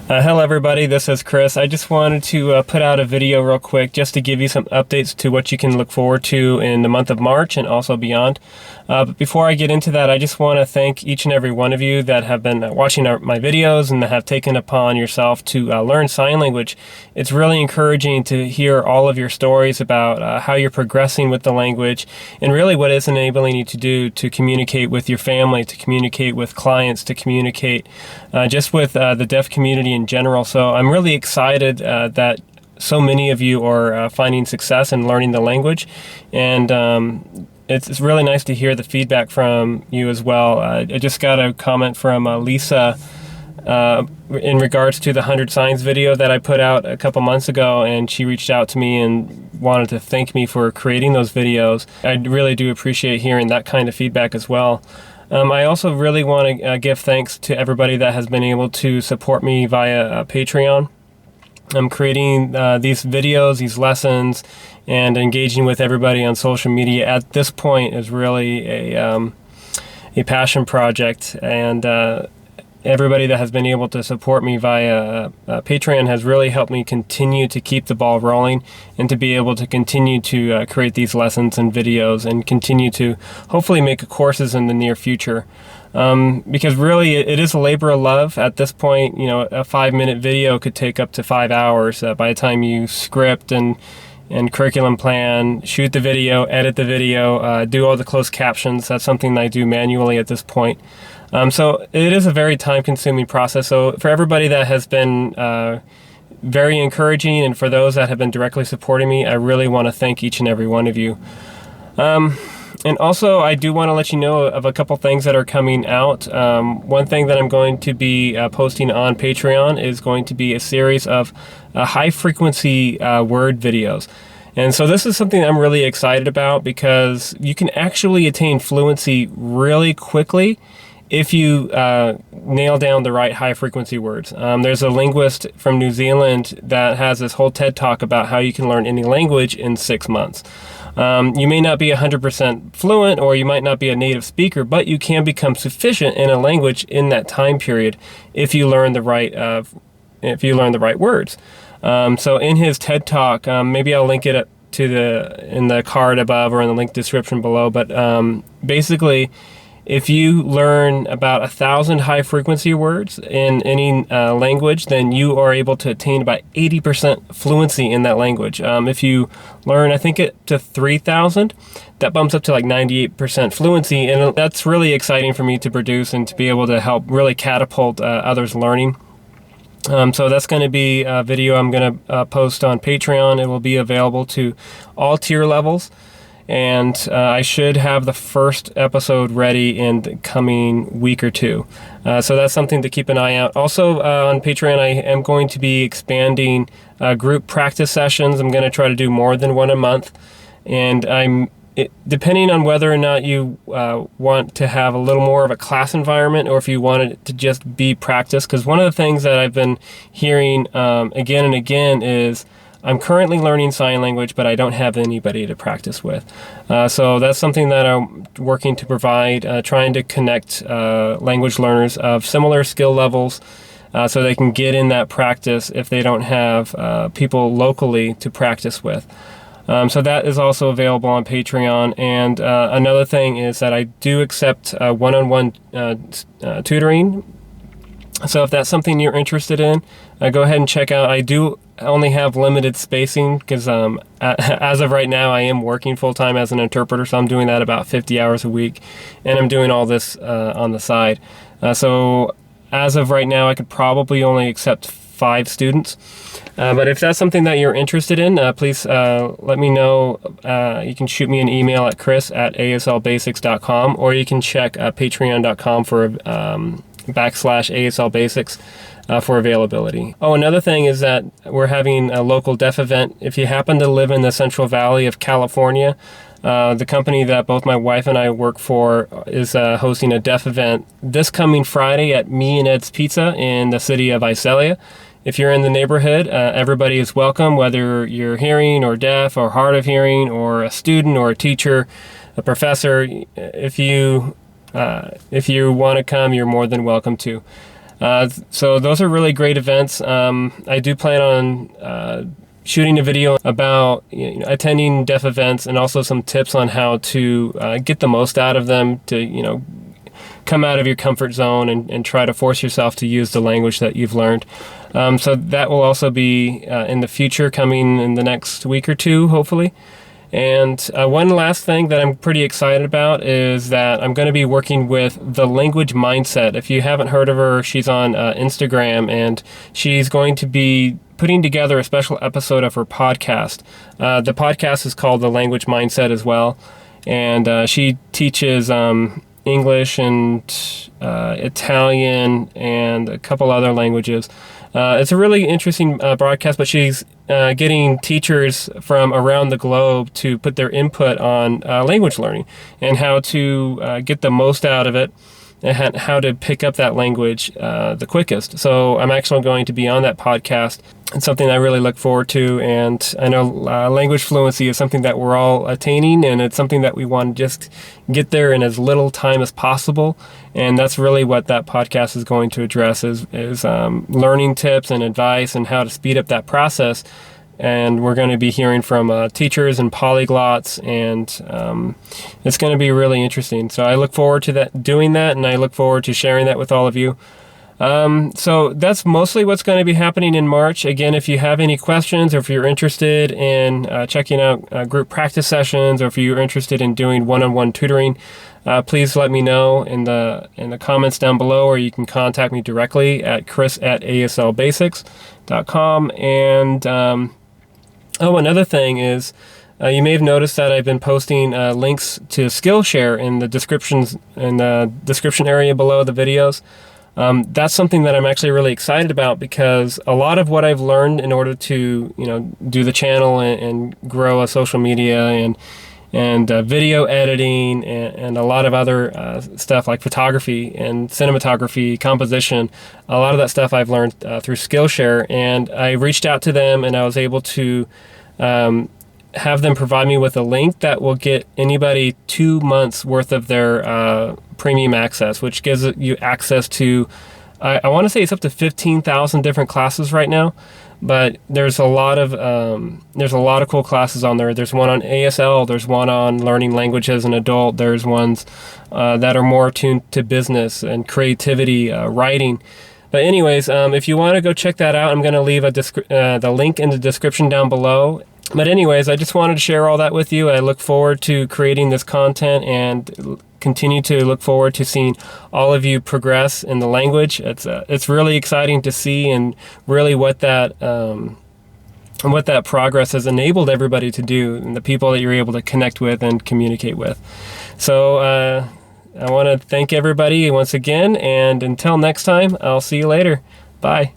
Hello everybody, this is Chris. I just wanted to put out a video real quick just to give you some updates to what you can look forward to in the month of March and also beyond. But before I get into that, I just want to thank each and every one of you that have been watching my videos and that have taken upon yourself to learn sign language. It's really encouraging to hear all of your stories about how you're progressing with the language and really what it's enabling you to do to communicate with your family, to communicate with clients, to communicate just with the deaf community in general. So I'm really excited that so many of you are finding success in learning the language, and it's really nice to hear the feedback from you as well. I just got a comment from Lisa in regards to the 100 Signs video that I put out a couple months ago, and she reached out to me and wanted to thank me for creating those videos. I really do appreciate hearing that kind of feedback as well. I also really want to give thanks to everybody that has been able to support me via Patreon. I'm creating these videos, these lessons, and engaging with everybody on social media at this point is really a passion project, and everybody that has been able to support me via Patreon has really helped me continue to keep the ball rolling and to be able to continue to create these lessons and videos and continue to hopefully make courses in the near future. Because really it is a labor of love at this point. You know, a 5-minute video could take up to 5 hours by the time you script and curriculum plan, shoot the video, edit the video, do all the closed captions. That's something I do manually at this point. So it is a very time-consuming process. So for everybody that has been very encouraging, and for those that have been directly supporting me, I really want to thank each and every one of you. And also, I do want to let you know of a couple things that are coming out. One thing that I'm going to be posting on Patreon is going to be a series of high-frequency word videos. And so this is something I'm really excited about, because you can actually attain fluency really quickly if you nail down the right high-frequency words. There's a linguist from New Zealand that has this whole TED Talk about how you can learn any language in 6 months. You may not be 100% fluent, or you might not be a native speaker, but you can become sufficient in a language in that time period if you learn the right words. So in his TED Talk, maybe I'll link it up to in the card above or in the link description below. But basically, if you learn about 1,000 high-frequency words in any language, then you are able to attain about 80% fluency in that language. If you learn, I think, to 3,000, that bumps up to like 98% fluency, and that's really exciting for me to produce and to be able to help really catapult others' learning. So that's going to be a video I'm going to post on Patreon. It will be available to all tier levels. And I should have the first episode ready in the coming week or two. So that's something to keep an eye out. Also on Patreon, I am going to be expanding group practice sessions. I'm going to try to do more than one a month. And depending on whether or not you want to have a little more of a class environment, or if you want it to just be practice. Because one of the things that I've been hearing again and again is, I'm currently learning sign language, but I don't have anybody to practice with. So that's something that I'm working to provide, trying to connect language learners of similar skill levels so they can get in that practice if they don't have people locally to practice with. So that is also available on Patreon. And another thing is that I do accept one-on-one tutoring. So if that's something you're interested in, go ahead and check out. I do only have limited spacing because as of right now, I am working full-time as an interpreter, so I'm doing that about 50 hours a week, and I'm doing all this on the side. So as of right now, I could probably only accept 5 students. But if that's something that you're interested in, please let me know. You can shoot me an email at chris@aslbasics.com, or you can check patreon.com for /ASL Basics for availability. Oh, another thing is that we're having a local deaf event. If you happen to live in the Central Valley of California, the company that both my wife and I work for is hosting a deaf event this coming Friday at Me-n-Eds Pizza in the city of Visalia. If you're in the neighborhood, everybody is welcome, whether you're hearing or deaf or hard of hearing, or a student or a teacher, a professor. If you want to come, you're more than welcome to. So those are really great events. I do plan on shooting a video about attending deaf events, and also some tips on how to get the most out of them, to come out of your comfort zone and try to force yourself to use the language that you've learned. So that will also be in the future, coming in the next week or two, hopefully. And one last thing that I'm pretty excited about is that I'm going to be working with The Language Mindset. If you haven't heard of her, she's on Instagram, and she's going to be putting together a special episode of her podcast. The podcast is called The Language Mindset as well, and she teaches English and Italian and a couple other languages. It's a really interesting broadcast, but she's getting teachers from around the globe to put their input on language learning and how to get the most out of it, and how to pick up that language the quickest. So I'm actually going to be on that podcast. It's something I really look forward to, and I know language fluency is something that we're all attaining, and it's something that we want to just get there in as little time as possible. And that's really what that podcast is going to address, is learning tips and advice and how to speed up that process. And we're going to be hearing from teachers and polyglots, and it's going to be really interesting. So I look forward to doing that, and I look forward to sharing that with all of you. So that's mostly what's going to be happening in March. Again, if you have any questions, or if you're interested in checking out group practice sessions, or if you're interested in doing one-on-one tutoring, please let me know in the comments down below, or you can contact me directly at chris@aslbasics.com. And another thing is, you may have noticed that I've been posting links to Skillshare in the description area below the videos. That's something that I'm actually really excited about, because a lot of what I've learned in order to do the channel and grow a social media and video editing and a lot of other stuff like photography and cinematography, composition, a lot of that stuff I've learned through Skillshare. And I reached out to them, and I was able to have them provide me with a link that will get anybody 2 months worth of their premium access, which gives you access to, I want to say it's up to 15,000 different classes right now. But there's a lot of cool classes on there. There's one on ASL. There's one on learning language as an adult. There's ones that are more attuned to business and creativity, writing. But anyways, if you want to go check that out, I'm going to leave the link in the description down below. But anyways, I just wanted to share all that with you. I look forward to creating this content, and continue to look forward to seeing all of you progress in the language. It's really exciting to see, and really what that progress has enabled everybody to do, and the people that you're able to connect with and communicate with. So I want to thank everybody once again, and until next time, I'll see you later. Bye.